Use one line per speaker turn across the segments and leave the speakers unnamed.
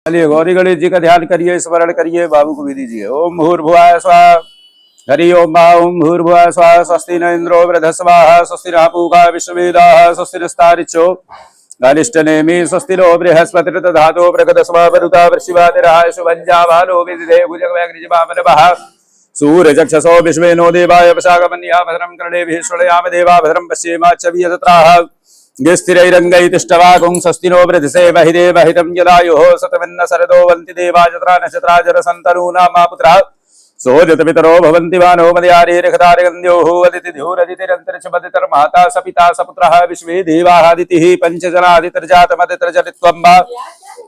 चलिए गौरी गणेश जी का ध्यान करिए, स्मरण करिए, बाबू को भी दीजिए। ओम भूर्भुवाय स्वाहा। हरि ओम भूर्भुवाय स्वाहा। स्वस्ति न इंद्रो वृधस्वाहा। स्वस्ति न पूषा विश्ववेदाः। स्वस्ति नस्तारिचो अनिष्टनेमि। स्वस्ति नो बृहस्पतिर्दधातो बृहदस्वा वरुता वृश्चिवातिरः शुभञ्जावानो विदिते भुजगव्याघ्रिजवामनवः सूर्यचक्षसो विश्वेनो देवाय वशाकमन्या भद्रं कर्णेभिः शृणुयाम देवा भद्रं पश्येमाच्चवियजत्राः गिस्थिरैरङ्गैतिष्ठवागुं स्वस्ति नो वृधसे बहिदेवहितं यदायुः सतमिन्न शरदो वन्ति देवा जत्रा नक्षत्रा जरसन्तनूनामा पुत्रः सोजतपितरो भवन्ति वानो मदयारेरखदारगन्द्योः अदितिध्योरदितिरन्तरिक्षमदितिर्माता सपिता सपुत्रः विश्वे देवाः अदितिः पञ्चजनादितिर्जातमदितिर्जनित्वं वा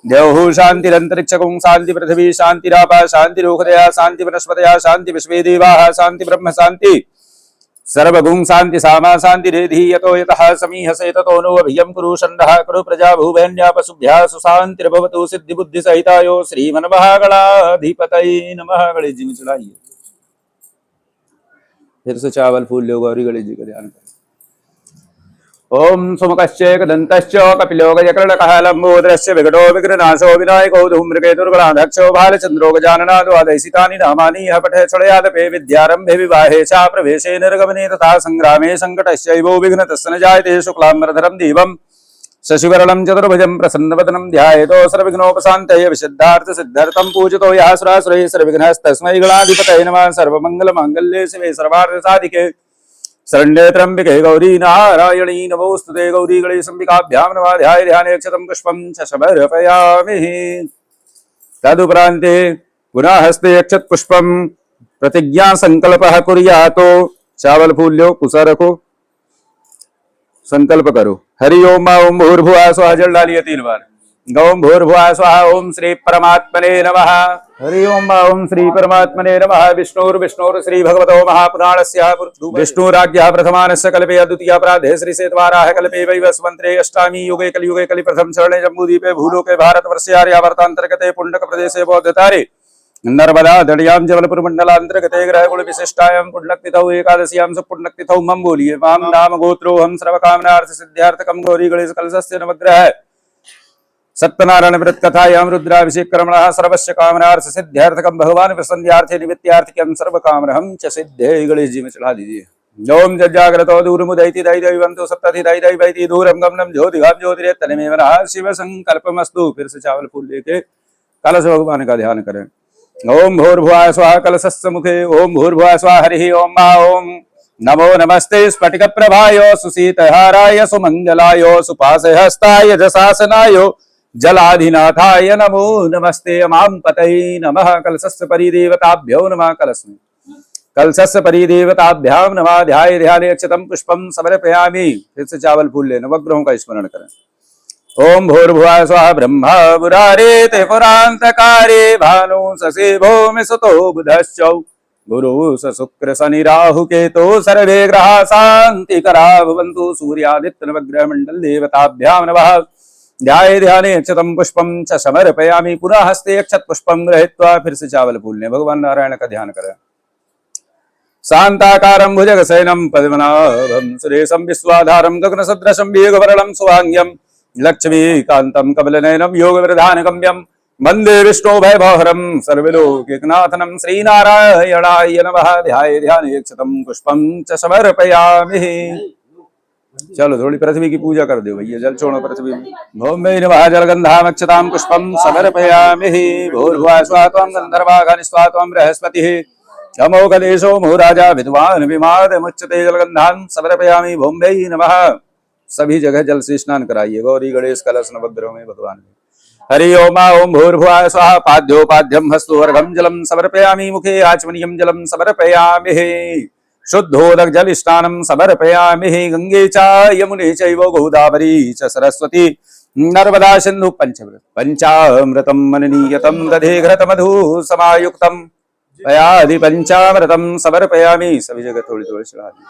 द्यौः शान्तिरन्तरिक्षगुं शान्ति पृथिवी शान्तिरापः शान्तिरोहदया शान्ति वनस्पतयः शान्ति विश्वे देवाः शान्ति ब्रह्म शान्ति सर्वगुं शान्ति सामा शान्ति रेधि यतो यतः समीहसे ततो नो अभियं कुरु षण्डः कुरु प्रजा भूवैन्या पशुभ्यः सुशान्तिर्भवतु सिद्धि बुद्धि सहितायो श्रीमन्महागणाधिपतये नमः। गणेश जी में चढ़ाइए। फिर से चावल फूल लो, गौरी गणेश जी का ध्यान करें। ओम सुमुखश्चैकदन्तश्च कपिलो गजकर्णकः लम्बोदरस्य विकटो विघ्ननाशो विनायको धूम्रकेतुर्गणाध्यक्षो भालचन्द्रो गजाननादो आदैसितानि नामानि यः पठे षडयादपे विद्यारम्भे विवाहे च प्रवेशे निर्गमने तथा संग्रामे संकटश्चैवो विघ्नतस्य न जायते। शुक्लाम्बरधरं देवं शशिवर्णं चतुर्भुजं प्रसन्नवदनं ध्यायेतो सर्वविघ्नोपशान्तये विशुद्धार्थसिद्ध्यर्थं पूजितो यः सुरासुरैः सर्वविघ्नस्तस्मै गणाधिपतये नमः। सर्वमङ्गलमाङ्गल्ये शिवे सर्वार्थसाधिके शरण्ये त्र्यंबके गौरी नारायणी नमोस्तुते। गौरी गणेशाम्बिकाभ्यां नमः। ध्याये ध्याने अक्षतं पुष्पं च समर्पयामि। तदुपरान्ते पुनः हस्ते अक्षत पुष्पं प्रतिज्ञा संकल्पः कुर्यातो। चावल फूल लो, कुसा रखो, संकल्प करो। हरि ओम भूर्भुवः स्वः। जल डालिए 3 बार। गौम भूर्भुवः स्वः। ओम श्री परमात्मने नमः। हरि ओम श्री परमात्मने नमः। विष्णुर्विष्णुर् श्री भगवतो महापुराणस्य विष्णुराज्ञः प्रथमानस्य कल्पे द्वितीय प्राधे श्री सेतवाराः कल्पे वैवस्वन्त्रे अष्टामी युगे कलियुगे कलि प्रथम शरणे जम्बूद्वीपे भूलोके भारतवर्षे आर्यावर्तान्तर्गते पुण्डक प्रदेशे बौद्धतारे नर्मदा दड़ियां जबलपुर मंडलांतर्गते ग्रह गुण विशिष्टायां पुण्यतिथौ एकादश्यां पुण्यतिथौ मम बोलिए। माम नाम गोत्रो हम सर्वकामनार्थ सिद्ध्यार्थकं गौरी गणेश कलशस्य नवग्रह सत्यनारायण व्रत कथायां रुद्राभिषेक कर्मणः सर्वस्य कामनार्थ सिद्ध्यर्थकं भगवान प्रसन्नार्थे निमित्तार्थकं सर्व कामनहं च सिद्धे। गणेश जी में चढ़ा दीजिए। ओम जजाग्रतो दूरमुदैति दैदैवन्तो सप्तति दैदैवैति दूरं गमनं ज्योतिघां ज्योतिरे तन्मे मनः शिव संकल्पमस्तु। फिर से चावल फूल लेके कलश भगवान का ध्यान करें। ओम भूर्भुवः स्वः। कलशस्य मुखे ओम भूर्भुवः स्वः। हरि ओम ओम नमो नमस्ते स्फटिक प्रभाय सुशीतहाराय सुमंगलाय सुपाशहस्ताय जशासनाय जलाधिनाथाय नमो नमस्ते। अमां पतये नमः। कलशस्य परिदेवताभ्यो नमः। कलशस्य परिदेवताभ्यां नमः। ध्याये ध्याने अक्षतं पुष्पं समर्पयामि। फिर से चावल फूल ले, नवग्रहों का स्मरण करें। ओम भूर्भुवः स्वः। ब्रह्मा मुरारे ते पुरान्तकारे भानु शशि भौमि सुतो बुधश्च गुरु शुक्र शनि राहु केतो सर्वे ग्रहा शान्तिकरा भवन्तु। सूर्यादित्य नवग्रह मंडल देवताभ्यां नमः। ध्याये ध्याने अक्षतं पुष्पं च समर्पयामि। पुनः हस्ते अक्षत पुष्पं गृहीत्वा फिर से चावल फूल लें। भगवान नारायण का ध्यान करें। शांताकारं भुजगशयनं पद्मनाभं सुरेशं विश्वाधारं गगनसदृशं मेघवर्णं शुभांग्यं लक्ष्मीकान्तं कमलनयनं योगवृधानगम्यं वन्दे विष्णु वैभवहरं सर्वलोकैकनाथनं श्रीनारायणाय नमः। ध्याये ध्याने अक्षतं पुष्पं च समर्पयामि। चलो थोड़ी पृथ्वी की पूजा कर दो भैया। जल छोड़ो पृथ्वी में। भौम वै नमः। जलगन्धामक्षतां पुष्पं समर्पयामि। भूर्भुवः स्वः। त्वं गन्धर्वाघानिस्त्वा त्वं बृहस्पतिः अमोघदेशो मुहुराजा विद्वान् विमादमुच्यते। जलगन्धान् समर्पयामि। भौम वै नमः। सभी जगह जल से स्नान कराइए। गौरी गणेश कलश नवग्रहों में भगवान। हरि ओम भूर्भुवः स्वः। पाद्योपाद्यं हस्तोर्घं जलं समर्पयामि। मुखे आचमनीयं जलं समर्पयामि। शुद्धोदक जल स्नानं समर्पयामि। गंगे च यमुने चैव गोदावरी च सरस्वती नर्मदा सिंधु पंचामृतं मननीयतं दधे घृत मधु समायुक्तं पयादि पंचामृतं समर्पयामि। सभी जगह थोड़ी थोड़ी चढ़ा दी।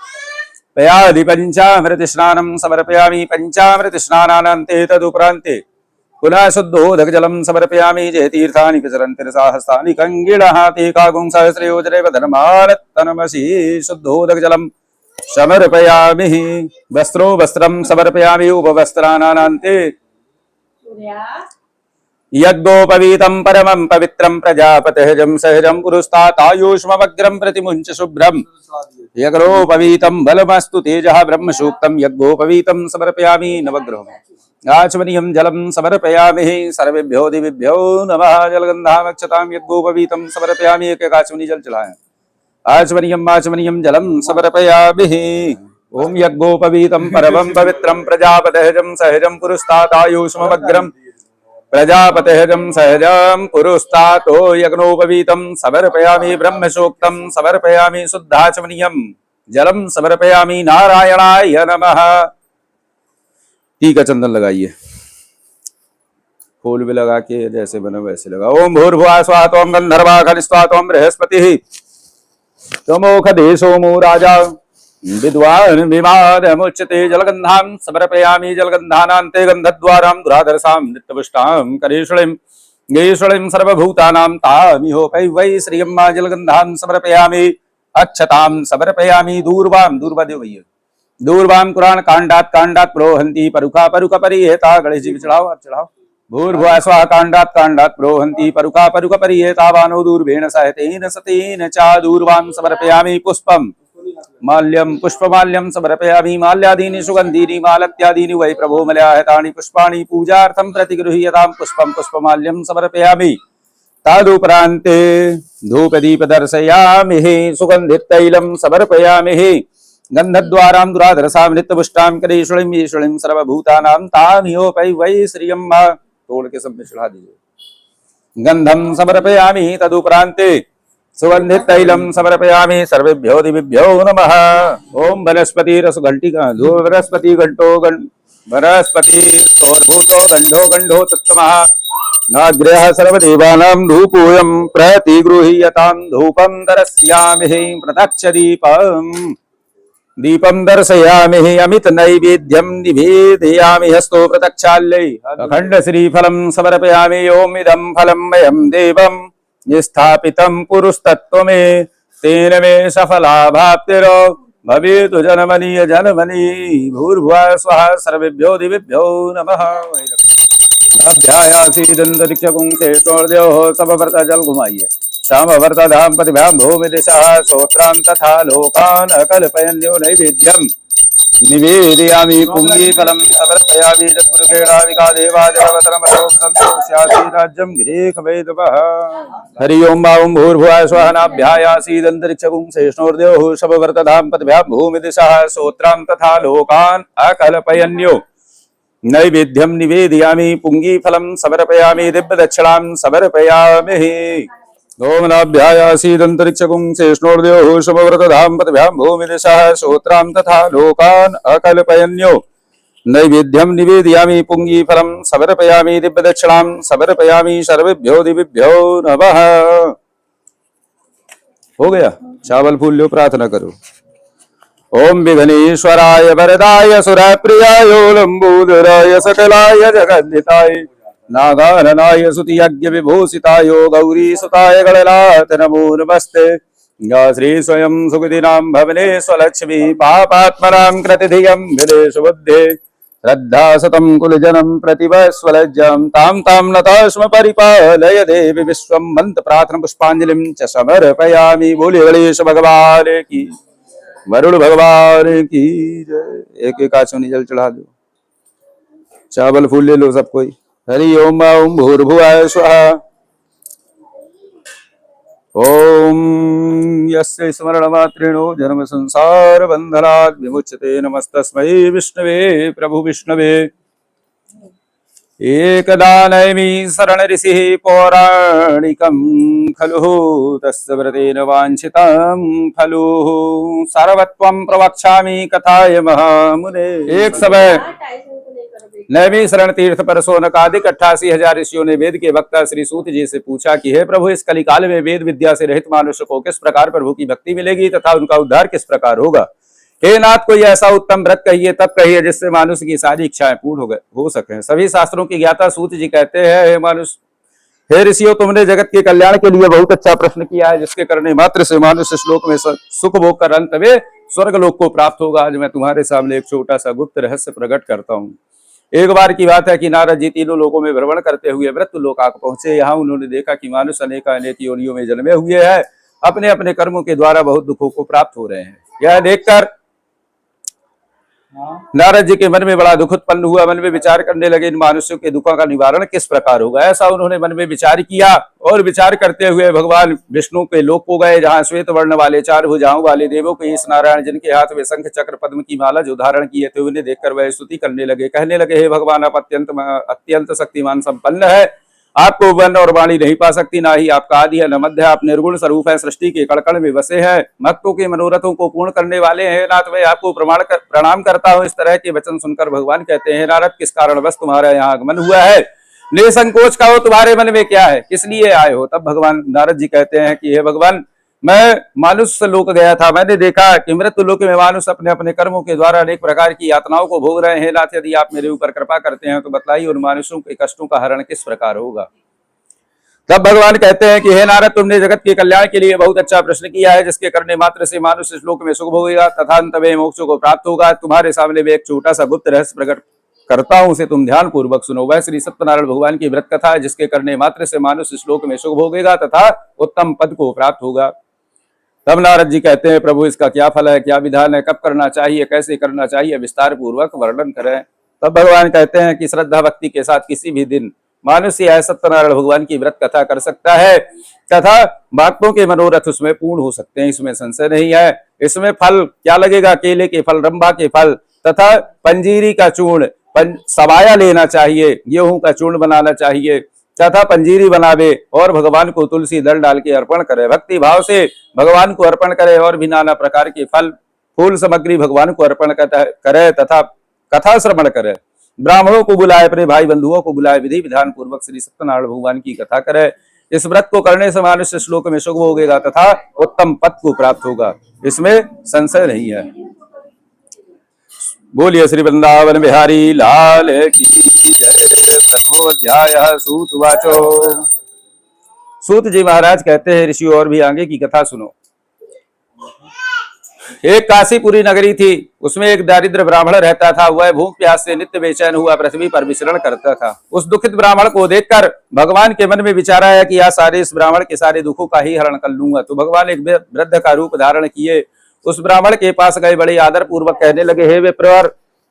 पयादि पंचामृत स्नानं समर्पयामि। पंचामृत स्नानान्ते तदुपरान्ते पुनः शुद्धोदक जलं समर्पयामि। जय तीर्थानि विचरन्तिर्साहस्राणि कंगिणः ते कागुं सहस्रयोजने वधर्मानत्तनमसि। शुद्धोदक जलं समर्पयामि। वस्त्रो वस्त्रं समर्पयामि। उपवस्त्राणान्ते यज्ञोपवीतं परमं पवित्रं प्रजापतिहजं सहजं पुरुस्तातायुष्मग्रं प्रतिमुञ्च शुभ्रम् यज्ञोपवीतं बलमस्तु तेजः ब्रह्मसूक्तं यज्ञोपवीतं समर्पयामि नवग्रहम् आचमनीयं जलं समर्पयामि सर्वेभ्यो दिव्यभ्यो नमः जलगन्धामक्षतां यज्ञोपवीतं समर्पयामि एक जल चलाएं आचमनीयं जलं समर्पयामि ओम यज्ञोपवीतं परमं पवित्रं प्रजापतिहजं सहजं पुरुस्तातायुष्मग्रं प्रजापतिहजं सहजं पुरुस्तातो यज्ञोपवीतं समर्पयामि ब्रह्मसूक्तं समर्पयामि शुद्धाचमनीयं जलं समर्पयामि नारायणाय नमः। टीका चंदन लगाइए, फूल भी लगा के जैसे बने वैसे लगा। ओम भूर्भुवः स्वः त्वं गन्धर्वः खनिस्त्वा त्वं बृहस्पतिः त्वमोख देशोमो राजा विद्वान् विमादमुच्यते जलगन्धां समर्पयामि जलगन्धानान्ते गन्धद्वारां दुराधरसां नित्यपुष्टां करेश्वरीं गेश्वरीं सर्वभूतानां तामिहोपै वै श्रियम्मा जलगन्धां समर्पयामि अक्षतां समर्पयामि दूर्वां दूर्वां कुरान कांडात् प्रोहन्ति परुका परिहेता। गणेश जी चढ़ाओ, आप चढ़ाओ। भूर्भुवः स्वः कांडात् प्रोहन्ति परुका परिहेता वानो दूर्भेण सहितेन सतेन च दूर्वां समर्पयामि पुष्पम् माल्यं पुष्पमाल्यं समर्पयामि माल्यादीनि सुगन्धीनि मालत्यादीनि वै प्रभो मलयाहतानि पुष्पाणि पूजार्थं प्रतिगृह्यतां पुष्पं पुष्पमाल्यं समर्पयामि तदुपरान्ते धूपदीप दर्शयामि सुगन्धितैलं समर्पयामि गन्धद्वारां दुराधरसां नित्यपुष्टां करेश्वरीं ईश्वरीं सर्वभूतानां तामिहोपै वै श्रियम्मा। तोड़ के सब में चढ़ा दीजिए। गंधं समर्पयामि तदुपरान्ते सुगंधित तैलम समर्पयामि सर्वेभ्यो दिव्यभ्यो नमः। ओम वनस्पति रस घंटिका धूप वनस्पति घंटो वनस्पति सौरभूतो गंधो गंधो तत्तमः नाग्रह सर्वदेवानां धूपोऽयं प्रतिगृह्यतां धूपं दर्शयामि प्रत्यक्ष दीपं दर्शयामि अमित नैवेद्यं निवेदयामि हस्तो प्रत्यक्षाल्यै अखंड श्रीफलं समर्पयामि ओम इदं फलं मयं देवं स्थापितं पुरुस्तत्त्वमे तेन मे सफला भाप्तिरो भवेतु जनमनी भूर्भुवः स्वः सर्वेभ्यो दिव्यभ्यो नमः। अभ्यायासीदन्तरिक्षकुं शेषोर्द्योः समवर्त जल घुमाइए श्यामवर्त धाम प्रतिभ्यां भूमि दिशः श्रोत्रां तथा लोकान् अकल्पयन्यो नैवेद्यं निवेदयामि पुंगीफलं समर्पयामि चतुर्गेणाविका देवाजलवतरमशोकसन्तोष्यासि राज्यं ग्रीकवैदवः। हरि ओं ओं भूर्भुवः स्वः नाभ्यायासीदन्तरिक्षकुं शेषोर्द्योः समवर्तधां पतिभ्यां भूमिदिशः श्रोत्रां तथा लोकान् अकल्पयन्यो नैवेद्यं निवेदयामि पुंगीफलं समर्पयामि दिव्यदक्षिणां समर्पयामि। ओम नाभ्यायासीदन्तरिक्षकुं शेषोर्द्योः समवर्तधां पतिभ्यां भूमिदिशः श्रोत्रां तथा लोकान् अकल्पयन्यो नैवेद्यं निवेदयामि पुंगीफलं समर्पयामि दिव्यदक्षिणां समर्पयामि सर्वेभ्यो दिव्यभ्यो नमः। हो गया, चावल फूल लो, प्रार्थना करो। ओम विघ्नेश्वराय वरदाय सुरप्रियाय लंबोदराय सकलाय जगद्धिताय नागाननाय सुतियज्ञ विभूषिताय गौरी सुताय गणनाथ नमो नमस्ते। या श्री स्वयं सुगतिनां भवने स्वलक्ष्मी पापात्मनां कृतिधियं विदेश बुद्धे श्रद्धा सतं कुलजनं प्रतिवस्वलज्जं तां तां नतास्म परिपालय देवी विश्वं मंत्र प्रार्थना पुष्पांजलिं च समर्पयामि। बोले गणेश भगवान की, वरुण भगवान की जय। एक एक आचमनी जल चढ़ा दो, चावल फूल ले लो सब कोई। हरि ओम ओम भूर्भुवः स्वः। ओम यस्य स्मरणमात्रेणो जन्म संसार बन्धनात् विमुच्यते नमस्तस्मै विष्णवे प्रभु विष्णवे। एकदा नैमि शरण ऋषिः पौराणिकं खलु तस्य व्रतेन वाञ्छितं फलु सर्वत्वं प्रवक्ष्यामि कथाय महामुने। एक समय नैमी शरण तीर्थ पर सोनकादिक 88,000 ऋषियों ने वेद के वक्ता श्री सूत जी से पूछा कि हे प्रभु, इस कलिकाल में वेद विद्या से रहित मनुष्य को किस प्रकार प्रभु की भक्ति मिलेगी तथा उनका उद्धार किस प्रकार होगा। हे नाथ, कोई ऐसा उत्तम व्रत कहिए, तब कहिए जिससे मनुष्य की सारी इच्छाएं पूर्ण हो सके। सभी शास्त्रों की ज्ञाता सूत जी कहते हैं, हे मनुष्य, हे ऋषियों, तुमने जगत के कल्याण के लिए बहुत अच्छा प्रश्न किया है, जिसके करने मात्र से मनुष्य श्लोक में सुख भोग कर अंत में स्वर्ग लोक को प्राप्त होगा। आज मैं तुम्हारे सामने एक छोटा सा गुप्त रहस्य प्रकट करता हूँ। एक बार की बात है कि नारद जी तीनों लोकों में भ्रमण करते हुए मृत्यु लोक आकर पहुंचे। यहाँ उन्होंने देखा कि मानुष अनेक योनियों में जन्मे हुए हैं, अपने अपने कर्मों के द्वारा बहुत दुखों को प्राप्त हो रहे हैं। यह देखकर नारद जी के मन में बड़ा दुख उत्पन्न हुआ। मन में विचार करने लगे, इन मनुष्यों के दुखों का निवारण किस प्रकार होगा। ऐसा उन्होंने मन में विचार किया और विचार करते हुए भगवान विष्णु के लोक को गए, जहाँ श्वेत वर्ण वाले 4 भुजाओं वाले देवों के ईश नारायण, जिनके हाथ में शंख चक्र पद्म की माला जो धारण किए थे, उन्हें देखकर वह स्तुति करने लगे। कहने लगे, हे भगवान, आप अत्यंत शक्तिमान संपन्न है, आपको वन और वाणी नहीं पा सकती, ना ही आपका आदि है न मध्य, आप निर्गुण स्वरूप है, सृष्टि के कण कण में बसे हैं, भक्तों के मनोरथों को पूर्ण करने वाले हैं। नाथ, मैं आपको प्रणाम करता हूँ। इस तरह के वचन सुनकर भगवान कहते हैं, नारद, किस कारण बस तुम्हारा यहाँ आगमन हुआ है? निसंकोच कहो, तुम्हारे मन में क्या है, किस लिए आए हो? तब भगवान नारद जी कहते हैं कि हे भगवान, मैं मानुष लोक गया था, मैंने देखा कि मृत्यु लोक में मानुष अपने अपने कर्मों के द्वारा अनेक प्रकार की यातनाओं को भोग रहे हैं। नाथ, यदि आप मेरे ऊपर कृपा करते हैं तो बताइए, उन मानुषों के कष्टों का हरण किस प्रकार होगा? तब भगवान कहते हैं कि हे नारद, तुमने जगत के कल्याण के लिए बहुत अच्छा प्रश्न किया है, जिसके करने मात्र से मानुष इस लोक में सुख भोगेगा तथा अंत में मोक्ष को प्राप्त होगा। तुम्हारे सामने मैं एक छोटा सा गुप्त रहस्य प्रकट करता हूं, उसे तुम ध्यान पूर्वक सुनो। वह श्री सत्यनारायण भगवान की व्रत कथा है, जिसके करने मात्र से मानुष इस लोक में सुख भोगेगा तथा उत्तम पद को प्राप्त होगा। तब नारद जी कहते हैं, प्रभु, इसका क्या फल है, क्या विधान है, कब करना चाहिए, कैसे करना चाहिए, विस्तार पूर्वक वर्णन करें। तब भगवान कहते हैं कि श्रद्धा भक्ति के साथ किसी भी दिन मनुष्य सत्यनारायण भगवान की व्रत कथा कर सकता है तथा भक्तों के मनोरथ उसमें पूर्ण हो सकते हैं, इसमें संशय नहीं है। इसमें फल क्या लगेगा? केले के फल, रंभा के फल तथा पंजीरी का चूर्ण, सवाया लेना चाहिए, गेहूं का चूर्ण बनाना चाहिए तथा पंजीरी बनावे और भगवान को तुलसी दल डाल के अर्पण करे, भक्ति भाव से भगवान को अर्पण करे और भी नाना प्रकार के फल फूल सामग्री भगवान को अर्पण करे तथा कथा श्रवण करे। ब्राह्मणों को बुलाए, अपने भाई बंधुओं को बुलाए, विधि विधान पूर्वक श्री सत्यनारायण भगवान की कथा करे। इस व्रत को करने से मनुष्य श्लोक में सुख भोगेगा तथा उत्तम पद को प्राप्त होगा, इसमें संशय नहीं है। बोलिए श्री वृंदावन बिहारी लाल की जय। प्रथमोध्याय सूत वाचो। सूत जी महाराज कहते हैं, ऋषि और भी आगे की कथा सुनो। एक काशीपुरी नगरी थी, उसमें एक दारिद्र ब्राह्मण रहता था। वह भूख प्यास से नित्य बेचैन हुआ पृथ्वी पर विचरण करता था। उस दुखित ब्राह्मण को देखकर भगवान के मन में विचार आया कि इस ब्राह्मण के सारे दुखों का ही हरण कर लूंगा। तो भगवान एक वृद्ध का रूप धारण किए उस ब्राह्मण के पास गए, बड़े आदर पूर्वक कहने लगे, हे विप्रवर,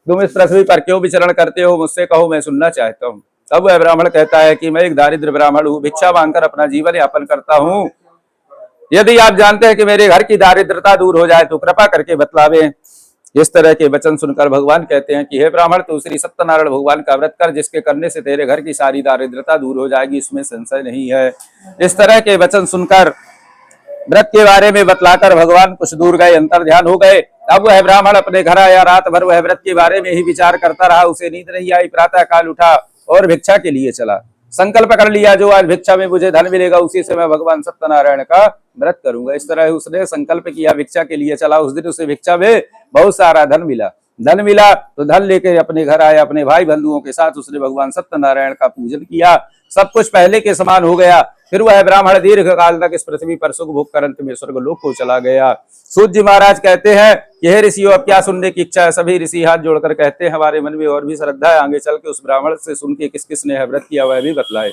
तुम इस पृथ्वी पर क्यों विचरण करते हो? मुझसे कहो, मैं सुनना चाहता हूँ। तब वह ब्राह्मण कहता है कि मैं एक दारिद्र ब्राह्मण हूँ, भिक्षा मांगकर अपना जीवन यापन करता हूँ। यदि आप जानते हैं कि मेरे घर की दारिद्रता दूर हो जाए तो कृपा करके बतलावें। इस तरह के वचन सुनकर भगवान कहते हैं कि हे ब्राह्मण, तू श्री सत्यनारायण भगवान का व्रत कर, जिसके करने से तेरे घर की सारी दारिद्रता दूर हो जाएगी, इसमें संशय नहीं है। इस तरह के वचन सुनकर व्रत के बारे में बतलाकर भगवान कुछ दूर गए, अंतर ध्यान हो गए। अब वह ब्राह्मण अपने घर आया। रात भर वह व्रत के बारे में ही विचार करता रहा, उसे नींद नहीं आई। प्रातः काल उठा और भिक्षा के लिए चला। संकल्प कर लिया, जो आज भिक्षा में मुझे धन मिलेगा उसी से मैं भगवान सत्यनारायण का व्रत करूंगा। इस तरह उसने संकल्प किया, भिक्षा के लिए चला। उस दिन उसे भिक्षा में बहुत सारा धन मिला तो धन लेकर अपने घर आया। अपने भाई बंधुओं के साथ उसने भगवान सत्यनारायण का पूजन किया। सब कुछ पहले के समान हो गया। फिर वह ब्राह्मण दीर्घ काल तक इस पृथ्वी पर सुख भोग कर अंत में स्वर्गलोक को चला गया। सूत जी महाराज कहते हैं कि हे ऋषियों, अब क्या सुनने की इच्छा है? सभी ऋषि हाथ जोड़कर कहते हैं, हमारे मन में और भी श्रद्धा है, आगे चल के उस ब्राह्मण से सुन के किस किस ने व्रत किया वह भी बतलाए।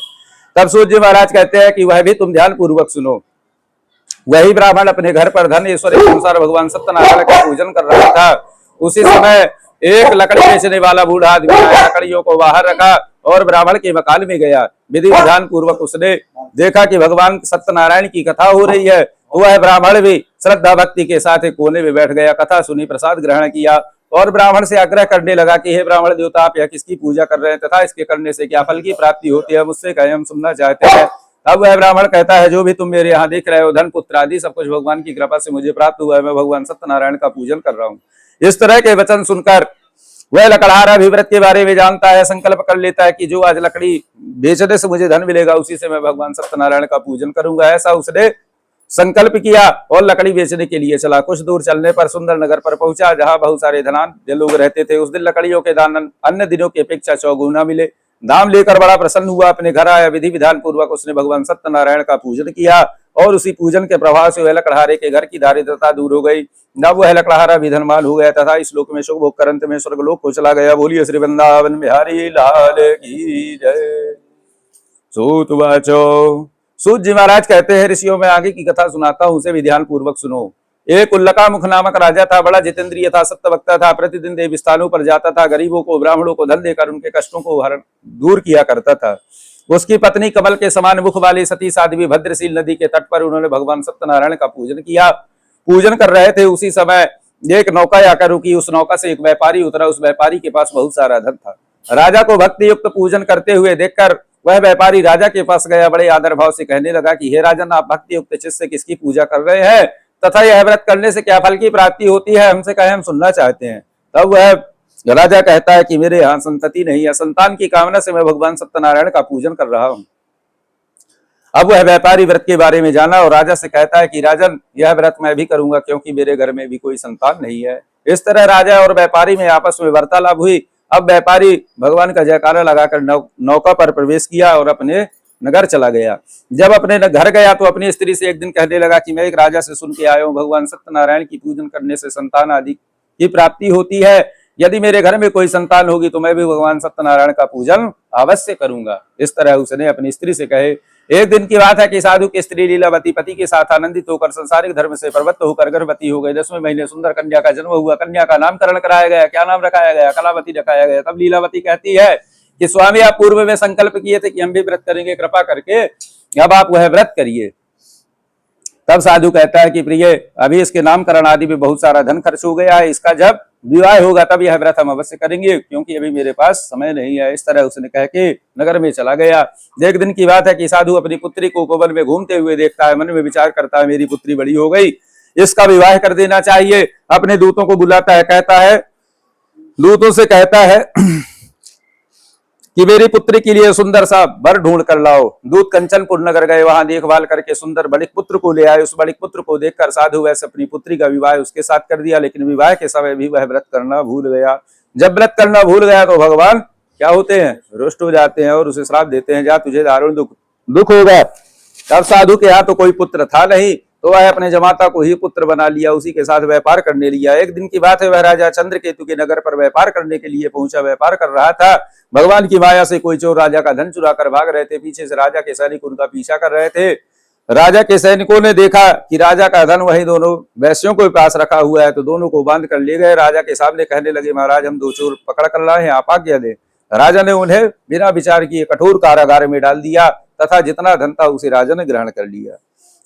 तब सूत जी महाराज कहते हैं कि वह भी तुम ध्यान पूर्वक सुनो। वही ब्राह्मण अपने घर पर धन ऐश्वर्य के अनुसार भगवान सत्यनारायण का पूजन कर रहा था। उसी समय एक लकड़ी बेचने वाला बूढ़ा आदमी आया, लकड़ियों को बाहर रखा और ब्राह्मण के मकान में गया। विधि विधान पूर्वक उसने देखा कि भगवान सत्यनारायण की कथा हो रही है। वह ब्राह्मण भी श्रद्धा भक्ति के साथ एक कोने में बैठ गया, कथा सुनी, प्रसाद ग्रहण किया और ब्राह्मण से आग्रह करने लगा कि हे ब्राह्मण देवता, आप यह किसकी पूजा कर रहे हैं तथा इसके करने से क्या फल की प्राप्ति होती है? मुझसे कहें, हम सुनना चाहते हैं। अब वह ब्राह्मण कहता है, जो भी तुम मेरे यहाँ देख रहे हो, धन पुत्र आदि सब कुछ भगवान की कृपा से मुझे प्राप्त हुआ है। मैं भगवान सत्यनारायण का पूजन कर रहा हूँ। इस तरह के वचन सुनकर वह लकड़हारा भी व्रत के बारे में जानता है। संकल्प कर लेता है कि जो आज लकड़ी बेचने से मुझे धन मिलेगा उसी से मैं भगवान सत्यनारायण का पूजन करूंगा। ऐसा उसने संकल्प किया और लकड़ी बेचने के लिए चला। कुछ दूर चलने पर सुंदर नगर पर पहुंचा, जहां बहुत सारे धनाढ्य लोग रहते थे। उस दिन लकड़ियों के दाम अन्य दिनों की अपेक्षा 100 गुना मिले। दाम लेकर बड़ा प्रसन्न हुआ, अपने घर आया। विधि विधान पूर्वक उसने भगवान सत्यनारायण का पूजन किया और उसी पूजन के प्रभाव से वह लकड़हारे के घर की दारिद्रता दूर हो गई। जब वह लकड़हारा भी धनवान हो गया तथा इस लोक में सुख भोग कर अंत में स्वर्गलोक को चला गया। बोलिए श्री वृंदावन बिहारी लाल की जय। सूतवाचो, सूत जी महाराज कहते हैं, ऋषियों में आगे की कथा सुनाता हूं, उसे भी ध्यान पूर्वक सुनो। एक उल्लका मुख नामक राजा था, बड़ा जितेंद्रिय था, सत्य वक्ता था, प्रतिदिन देव स्थानों पर जाता था, गरीबों को ब्राह्मणों को धन देकर उनके कष्टों को दूर किया करता था। उसकी पत्नी कमल के समान मुख वाली सती साध्वी भद्रशील नदी के तट पर उन्होंने भगवान सत्यनारायण का पूजन किया। पूजन कर रहे थे, उसी समय एक नौका आकर रुकी। उस नौका से एक व्यापारी उतरा। उस व्यापारी के पास बहुत सारा धन था। राजा को भक्ति युक्त पूजन करते हुए देखकर वह व्यापारी राजा के पास गया, बड़े आदर भाव से कहने लगा कि हे राजन, आप भक्ति युक्त चित्त से किसकी पूजा कर रहे हैं तथा यह व्रत करने से क्या फल की प्राप्ति होती है, हमसे कहे, हम सुनना चाहते हैं। तब वह राजा कहता है कि मेरे यहाँ संतति नहीं है, संतान की कामना से मैं भगवान सत्यनारायण का पूजन कर रहा हूं। अब वह व्यापारी व्रत के बारे में जाना और राजा से कहता है कि राजन, यह व्रत मैं भी करूंगा क्योंकि मेरे घर में भी कोई संतान नहीं है। इस तरह राजा और व्यापारी में आपस में वार्तालाप हुई। अब व्यापारी भगवान का जयकारा लगाकर नौका पर प्रवेश किया और अपने नगर चला गया। जब अपने घर गया तो अपनी स्त्री से एक दिन कहने लगा कि मैं एक राजा से सुन के आया हूं, भगवान सत्यनारायण की पूजन करने से संतान आदि की प्राप्ति होती है। यदि मेरे घर में कोई संतान होगी तो मैं भी भगवान सत्यनारायण का पूजन अवश्य करूंगा। इस तरह उसने अपनी स्त्री से कहे। एक दिन की बात है कि साधु की स्त्री लीलावती पति के साथ आनंदित होकर संसारिक धर्म से प्रवृत्त होकर गर्भवती हो गई। 10वें महीने सुंदर कन्या का जन्म हुआ। कन्या का नामकरण कराया गया। क्या नाम रखाया गया? कलावती रखाया गया। तब लीलावती कहती है कि स्वामी, आप पूर्व में संकल्प किए थे कि हम भी व्रत करेंगे, कृपा करके अब आप वह व्रत करिए। तब साधु कहता है कि प्रिय, अभी इसके नामकरण आदि में बहुत सारा धन खर्च हो गया है, इसका जब विवाह होगा तब यह व्रत हम अवश्य करेंगे, क्योंकि अभी मेरे पास समय नहीं है। इस तरह उसने कह के नगर में चला गया। एक दिन की बात है कि साधु अपनी पुत्री को उपवन में घूमते हुए देखता है। मन में विचार करता है, मेरी पुत्री बड़ी हो गई, इसका विवाह कर देना चाहिए। अपने दूतों को बुलाता है, कहता है, दूतों से कहता है कि मेरी पुत्री के लिए सुंदर सा वर ढूंढ कर लाओ। दूत कंचनपुर नगर गए, वहां देखभाल करके सुंदर बड़िक पुत्र को ले आए। उस बड़िक पुत्र को देखकर साधु वैसे अपनी पुत्री का विवाह उसके साथ कर दिया, लेकिन विवाह के समय भी वह व्रत करना भूल गया। जब व्रत करना भूल गया तो भगवान क्या होते हैं? रुष्ट हो जाते हैं और उसे श्राप देते हैं, जा तुझे दारुण दुख होगा। तब साधु के यहाँ तो कोई पुत्र था नहीं, तो वह अपने जमाता को ही पुत्र बना लिया, उसी के साथ व्यापार करने लिया। एक दिन की बात है, वह राजा चंद्रकेतु के नगर पर व्यापार करने के लिए पहुंचा। व्यापार कर रहा था, भगवान की माया से कोई चोर राजा का धन चुरा कर भाग रहे थे। पीछे से राजा के सैनिक उनका पीछा कर रहे थे। राजा के सैनिकों ने देखा कि राजा का धन वही दोनों वैश्यों के पास रखा हुआ है, तो दोनों को बांध कर ले गए। राजा के सामने कहने लगे, महाराज, हम 2 चोर पकड़ कर लाए हैं, आप आज्ञा दें। राजा ने उन्हें बिना विचार किए कठोर कारागार में डाल दिया तथा जितना धन था उसे राजा ने ग्रहण कर लिया।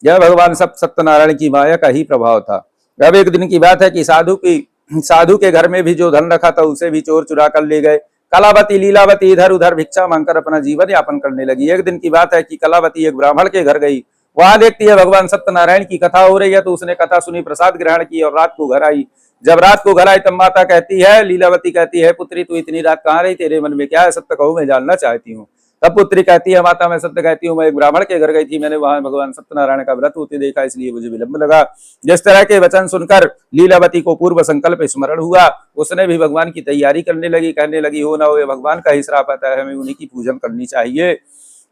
यह भगवान सत्यनारायण की माया का ही प्रभाव था। अब एक दिन की बात है कि साधु के घर में भी जो धन रखा था उसे भी चोर चुरा कर ले गए। कलावती लीलावती इधर उधर भिक्षा मांगकर अपना जीवन यापन करने लगी। एक दिन की बात है कि कलावती एक ब्राह्मण के घर गई। वहां देखती है भगवान सत्यनारायण की कथा हो रही है, तो उसने कथा सुनी, प्रसाद ग्रहण की और रात को घर आई। जब रात को घर आई तब माता कहती है, लीलावती कहती है, पुत्री तू इतनी रात कहाँ रही, तेरे मन में क्या है, सत्य कहो, मैं जानना चाहती हूँ। तब पुत्री कहती है, माता मैं सत्य कहती हूँ, मैं एक ब्राह्मण के घर गई थी, मैंने वहां भगवान सत्यनारायण का व्रत होते देखा, इसलिए मुझे विलंब लगा। जिस तरह के वचन सुनकर लीलावती को पूर्व संकल्प स्मरण हुआ, उसने भी भगवान की तैयारी करने लगी। कहने लगी, हो ना हो, भगवान का ही श्राप आता है, हमें उन्हीं की पूजन करनी चाहिए।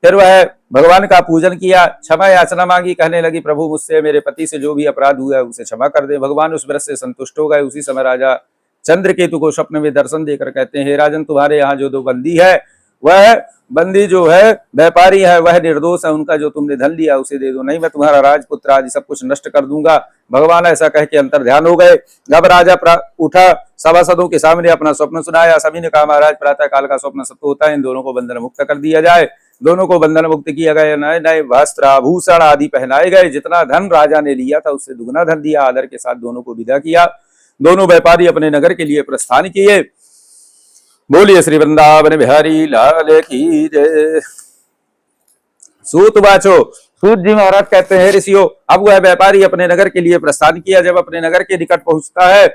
फिर वह भगवान का पूजन किया, क्षमा याचना मांगी। कहने लगी, प्रभु मुझसे मेरे पति से जो भी अपराध हुआ है उसे क्षमा कर दे। भगवान उस व्रत से संतुष्ट हो गए। उसी समय राजा चंद्रकेतु को स्वप्न में दर्शन देकर कहते हैं, हे राजन, तुम्हारे यहाँ जो 2 बंदी है, वह बंदी जो है व्यापारी है, वह निर्दोष है, उनका जो तुमने धन लिया उसे दे दो, नहीं मैं तुम्हारा राजपुत्र आदि सब कुछ नष्ट कर दूंगा। भगवान ऐसा कह के अंतर ध्यान हो गए। जब राजा उठा, सभासदों के सामने अपना स्वप्न सुनाया। सभी ने कहा, महाराज, प्रातः काल का स्वप्न सत्य होता है, इन दोनों को बंधन मुक्त कर दिया जाए। दोनों को बंधन मुक्त किया गया। नए नए वस्त्र आभूषण आदि पहनाए गए। जितना धन राजा ने लिया था उससे दुगना धन दिया। आदर के साथ दोनों को विदा किया। दोनों व्यापारी अपने नगर के लिए प्रस्थान किए। बोलिए श्री वृंदावन बिहारी लाल की जय। सूतवाचो, सूत जी महाराज कहते हैं, ऋषियों, अब वह व्यापारी अपने नगर के लिए प्रस्थान किया। जब अपने नगर के निकट पहुंचता है,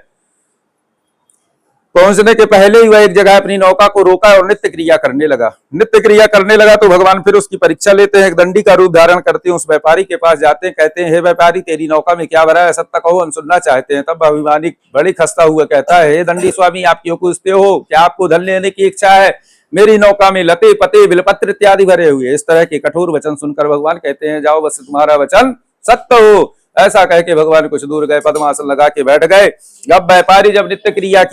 पहुंचने के पहले ही वह एक जगह अपनी नौका को रोका और नित्य क्रिया करने लगा। नित्य क्रिया करने लगा तो भगवान फिर उसकी परीक्षा लेते हैं। एक दंडी का रूप धारण करते हैं, उस व्यापारी के पास जाते हैं, कहते हैं, हे व्यापारी, तेरी नौका में क्या भरा है, सत्य कहो, हम सुनना चाहते हैं। तब अभिमानी बड़ी खस्ता हुआ कहता है, हे दंडी स्वामी, आप क्यों पूछते हो? क्या आपको धन लेने की इच्छा है? मेरी नौका में लते पते बिलपत्र इत्यादि भरे हुए। इस तरह के कठोर वचन सुनकर भगवान कहते हैं, जाओ, बस तुम्हारा वचन सत्य हो। ऐसा कह के भगवान कुछ दूर गए, पद्मासन लगा के बैठ गए। अब व्यापारी जब नित्य क्रिया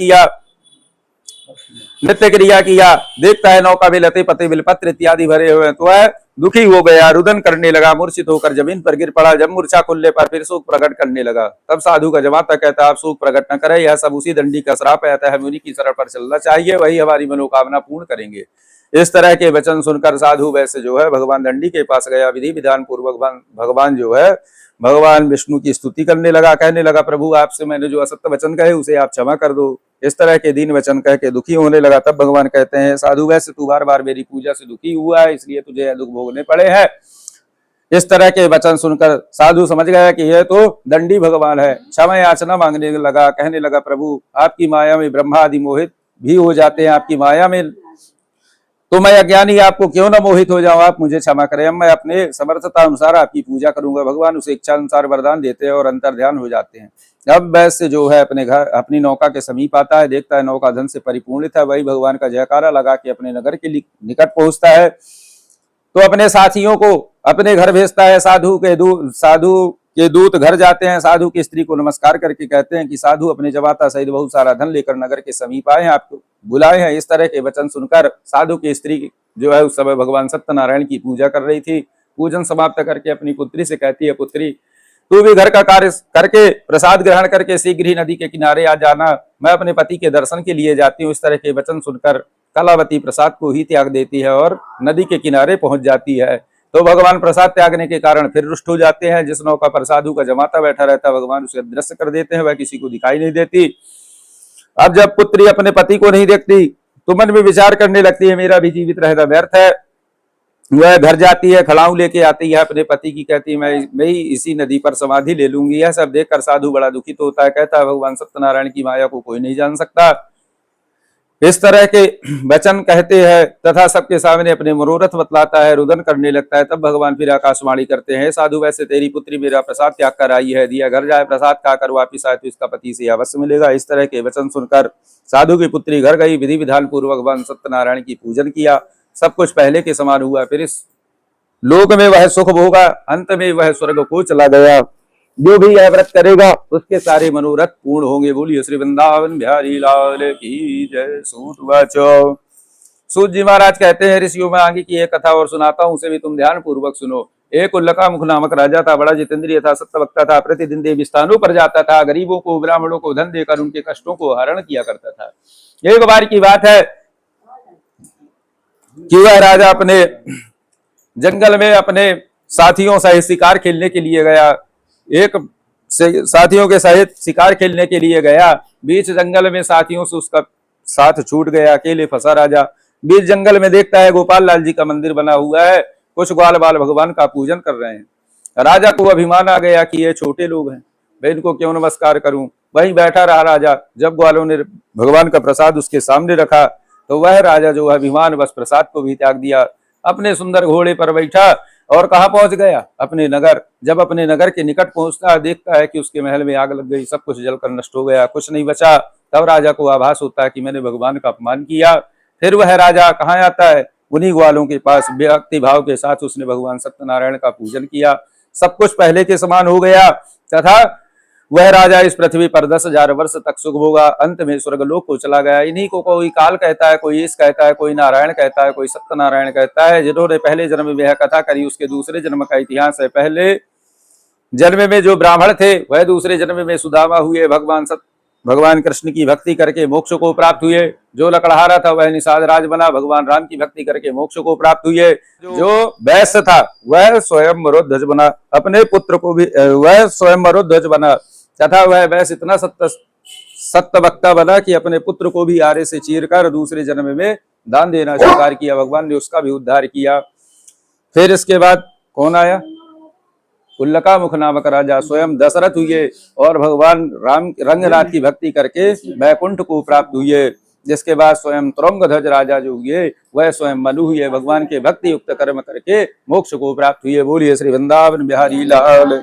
किया, देखता है नौका में लते पते बिलपत्र इत्यादि भरे हुए, तो वह दुखी हो गया, रुदन करने लगा, मूर्छित होकर जमीन पर गिर पड़ा। जब मूर्छा खुलने पर फिर शोक प्रकट करने लगा। तब साधु का जमाता कहता, आप शोक प्रकट न करें, यह सब उसी दंडी का श्राप है, अतः हमें उन्हीं की शरण पर चलना चाहिए, वही हमारी मनोकामना पूर्ण करेंगे। इस तरह के वचन सुनकर साधु वैसे जो है भगवान दंडी के पास गया। विधि विधान पूर्वक भगवान जो है भगवान विष्णु की स्तुति करने लगा, कहने लगा, प्रभु आपसे मैंने जो असत्य वचन कहे उसे आप क्षमा कर दो। इस तरह के दीन वचन कह के दुखी होने लगा। तब भगवान कहते हैं, साधु वैसे तू बार बार मेरी पूजा से दुखी हुआ है, इसलिए तुझे दुख भोगने पड़े हैं। इस तरह के वचन सुनकर साधु समझ गया कि यह तो दंडी भगवान है। क्षमा याचना मांगने लगा, कहने लगा, प्रभु आपकी माया में ब्रह्मा आदि मोहित भी हो जाते हैं, आपकी माया में तो मैं अज्ञानी आपको क्यों न मोहित हो जाऊं, आप मुझे क्षमा करें, अब मैं अपने समर्थता अनुसार आपकी पूजा करूंगा। भगवान उसे इच्छा अनुसार वरदान देते हैं और अंतर ध्यान हो जाते हैं। अब वैसे जो है अपने घर अपनी नौका के समीप आता है, देखता है नौका धन से परिपूर्णित है। वही भगवान का जयकारा लगा के अपने नगर के निकट पहुंचता है, तो अपने साथियों को अपने घर भेजता है। साधु के दूत घर जाते हैं, साधु की स्त्री को नमस्कार करके कहते हैं कि साधु अपने जमाता सहित बहुत सारा धन लेकर नगर के समीप आए हैं, आपको बुलाए हैं। इस तरह के वचन सुनकर साधु की स्त्री जो है उस समय भगवान सत्यनारायण की पूजा कर रही थी। पूजन समाप्त करके अपनी पुत्री से कहती है, पुत्री तू भी घर का कार्य करके प्रसाद ग्रहण करके शीघ्र ही नदी के किनारे आ जाना, मैं अपने पति के दर्शन के लिए जाती हूँ। इस तरह के वचन सुनकर कलावती प्रसाद को ही त्याग देती है और नदी के किनारे पहुंच जाती है। तो भगवान प्रसाद त्यागने के कारण फिर रुष्ट हो जाते हैं। जिस नौका पर साधु का जमाता बैठा रहता भगवान उसे अदृश्य कर देते हैं, वह किसी को दिखाई नहीं देती। अब जब पुत्री अपने पति को नहीं देखती तो मन में विचार करने लगती है, मेरा भी जीवित रहना व्यर्थ है। वह घर जाती है, खड़ाऊ लेके आती है, अपने पति की कहती है, मैं ही इसी नदी पर समाधि ले लूंगी। यह सब देखकर साधु बड़ा दुखित होता है, कहता है भगवान सत्यनारायण की माया को कोई नहीं जान सकता। इस तरह के वचन कहते हैं तथा सबके सामने अपने मनोरथ बतलाता है, रुदन करने लगता है। तब भगवान फिर आकाशवाणी करते हैं, साधु वैसे तेरी पुत्री मेरा प्रसाद त्याग कर आई है, दिया घर जाए प्रसाद खाकर वापिस आए तो इसका पति से अवश्य मिलेगा। इस तरह के वचन सुनकर साधु की पुत्री घर गई, विधि विधान पूर्वक भगवान सत्यनारायण की पूजन किया। सब कुछ पहले के समान हुआ। फिर इस लोक में वह सुख भोगा, अंत में वह स्वर्ग को चला गया। जो भी यह व्रत करेगा उसके सारे मनोरथ पूर्ण होंगे। बोलिए श्री वृंदावन बिहारी लाल की जय। सूत वाचो। सूत जी महाराज कहते हैं, ऋषियों में आगे की एक कथा और सुनाता हूं, उसे भी तुम ध्यान पूर्वक सुनो। एक उल्लकामुख नामक राजा था, बड़ा जितेंद्रिय था, सत्यवक्ता था, प्रतिदिन देवी स्थानों पर जाता था, गरीबों को ब्राह्मणों को धन देकर उनके कष्टों को हरण किया करता था। एक बार की बात है कि वह राजा अपने जंगल में अपने साथियों सहित शिकार खेलने के लिए गया। साथियों के सहित शिकार खेलने के लिए गया। बीच जंगल में साथियों से उसका साथ छूट गया, अकेले फंसा राजा। बीच जंगल में देखता है गोपाल लाल जी का मंदिर बना हुआ है, कुछ ग्वाल बाल भगवान का पूजन कर रहे हैं। राजा को अभिमान आ गया कि ये छोटे लोग हैं, मैं इनको क्यों नमस्कार करूं। वहीं बैठा रहा राजा। जब ग्वालों ने भगवान का प्रसाद उसके सामने रखा तो वह राजा जो अभिमान बस प्रसाद को भी त्याग दिया, अपने सुंदर घोड़े पर बैठा और कहाँ पहुंच गया, अपने नगर। जब अपने नगर के निकट पहुंचता है, देखता है कि उसके महल में आग लग गई, सब कुछ जलकर नष्ट हो गया, कुछ नहीं बचा। तब राजा को आभास होता है कि मैंने भगवान का अपमान किया। फिर वह राजा कहाँ आता है, उन्हीं ग्वालों के पास भक्ति भाव के साथ उसने भगवान सत्यनारायण का पूजन किया। सब कुछ पहले के समान हो गया तथा वह राजा इस पृथ्वी पर 10,000 वर्ष तक सुख भोगा। अंत में स्वर्गलोक को चला गया। इन्हीं को कोई काल कहता है, कोई ईश कहता है, कोई नारायण कहता है, कोई सत्यनारायण कहता है। जिन्होंने पहले जन्म में यह कथा करी उसके दूसरे जन्म का इतिहास है। पहले जन्म में जो ब्राह्मण थे वह दूसरे जन्म में सुदामा हुए, भगवान कृष्ण की भक्ति करके मोक्ष को प्राप्त हुए। जो लकड़हारा था वह निषाद राज बना, भगवान राम की भक्ति करके मोक्ष को प्राप्त हुए। जो वैश्य था वह स्वयं मरुध्वज बना, अपने पुत्र को भी वह स्वयं मरुध्वज बना तथा वह वैश्य इतना सत्य वक्ता बना कि अपने पुत्र को भी आरे से चीरकर दूसरे जन्म में दान देना स्वीकार किया। भगवान ने उसका भी उद्धार किया। फिर इसके बाद कौन आया, उल्लकामुख नामक राजा स्वयं दशरथ हुए और भगवान राम रंगनाथ की भक्ति करके वैकुंठ को प्राप्त हुए। जिसके बाद स्वयं तुरंगध्वज राजा जो हुए वह स्वयं मनु हुए, भगवान के भक्ति युक्त कर्म करके मोक्ष को प्राप्त हुए। बोलिए श्री वृंदावन बिहारी लाल।